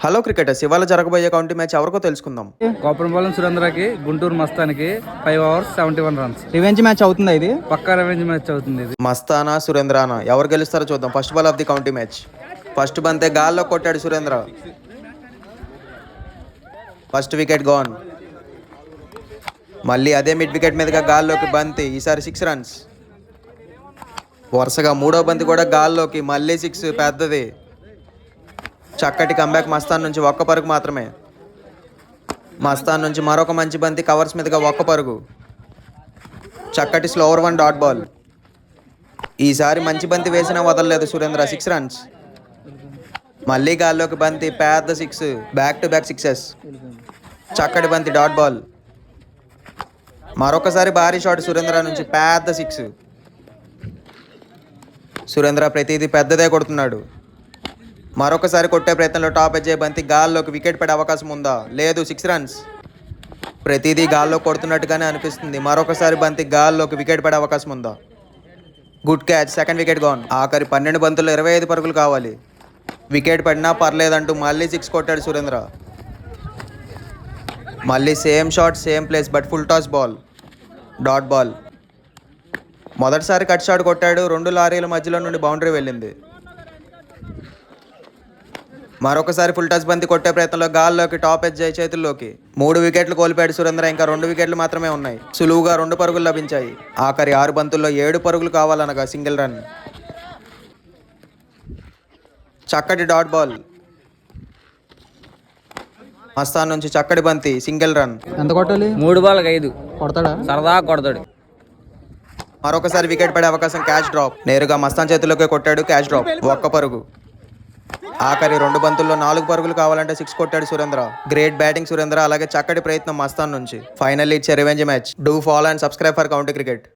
Hello cricketers, ఇవాళ జరగబోయే county match ఎవరికో తెలుసుకుందాం. కోపరంపాలెం సురేంద్రకి గుంటూరు మస్తానికి 5 overs 71 runs. రివెంజ్ మ్యాచ్ అవుతుందా ఇది? పక్కా రివెంజ్ మ్యాచ్ అవుతుంది ఇది. మస్తానా సురేంద్రానా ఎవరు గెలుస్తారో చూద్దాం. First ball of the county match. First బంతే గాల్లో కొట్టాడు సురేంద్ర. First wicket gone. మళ్ళీ అదే మిడ్ వికెట్ మీదుగా గాల్లోకి బంతి, ఈసారి 6 runs. వరుసగా మూడో బంతి కూడా గాల్లోకి, మళ్ళీ 6, పెద్దది. చక్కటి కంబ్యాక్ మస్తాన్ నుంచి, ఒక్క పరుగు మాత్రమే. మస్తాన్ నుంచి మరొక మంచి బంతి, కవర్స్ మీదుగా ఒక్క పరుగు. చక్కటి స్లోవర్ 1 డాట్ బాల్. ఈసారి మంచి బంతి వేసినా వదలలేదు సురేంద్ర, 6 runs. మళ్ళీ గాల్లోకి బంతి, పెద్ద 6, బ్యాక్ టు బ్యాక్ 6s. చక్కటి బంతి, డాట్ బాల్. మరొకసారి భారీ షాట్ సురేంద్ర నుంచి, పెద్ద 6. సురేంద్ర ప్రతిదీ పెద్దదే కొడుతున్నాడు. మరొకసారి కొట్టే ప్రయత్నంలో టాప్ ఎడ్జ్ బంతి గాల్లోకి, వికెట్ పడే అవకాశం ఉందా? లేదు, 6 runs. ప్రతిదీ గాల్లో కొడుతున్నట్టుగానే అనిపిస్తుంది. మరొకసారి బంతి గాల్లోకి, వికెట్ పడే అవకాశం ఉందా? Good catch, second wicket gone. ఆఖరి 12 బంతుల్లో 25 పరుగులు కావాలి. వికెట్ పడినా పర్లేదంటూ మళ్ళీ 6 కొట్టాడు సురేంద్ర. మళ్ళీ same shot, same place, but full toss ball, dot ball. మొదటిసారి కట్ షాట్ కొట్టాడు, 2 లారీల మధ్యలో నుండి బౌండరీ వెళ్ళింది. మరొకసారి ఫుల్ టచ్ బంతి కొట్టే ప్రయత్నంలో గాల్లోకి, టాప్ ఎడ్జ్ చేతుల్లోకి. 3 వికెట్లు కోల్పోయాడు సురేంద్ర. ఇంకా 2 వికెట్లు మాత్రమే ఉన్నాయి. సులువుగా 2 పరుగులు లభించాయి. ఆఖరి 6 బంతుల్లో 7 పరుగులు కావాలనగా సింగిల్ రన్. చక్కటి డాట్ బాల్. మస్తాన్ నుంచి చక్కటి బంతి, సింగిల్ రన్. ఎంత కొట్టాలి? 3 బాల్కి 5 కొడతాడా? సరదా కొడతాడు. మరొకసారి వికెట్ పడే అవకాశం, క్యాచ్ డ్రాప్. నేరుగా మస్తాన్ చేతుల్లోకి కొట్టాడు, క్యాచ్ డ్రాప్, ఒక్క పరుగు. ఆఖరి 2 బంతుల్లో 4 పరుగులు కావాలంటే 6 కొట్టాడు సురేంద్ర. గ్రేట్ బ్యాటింగ్ సురేంద్ర, అలాగే చక్కటి ప్రయత్నం మస్తాన్ నుంచి. ఫైనల్లీ ఇచ్చే revenge match. Do follow and subscribe for county cricket.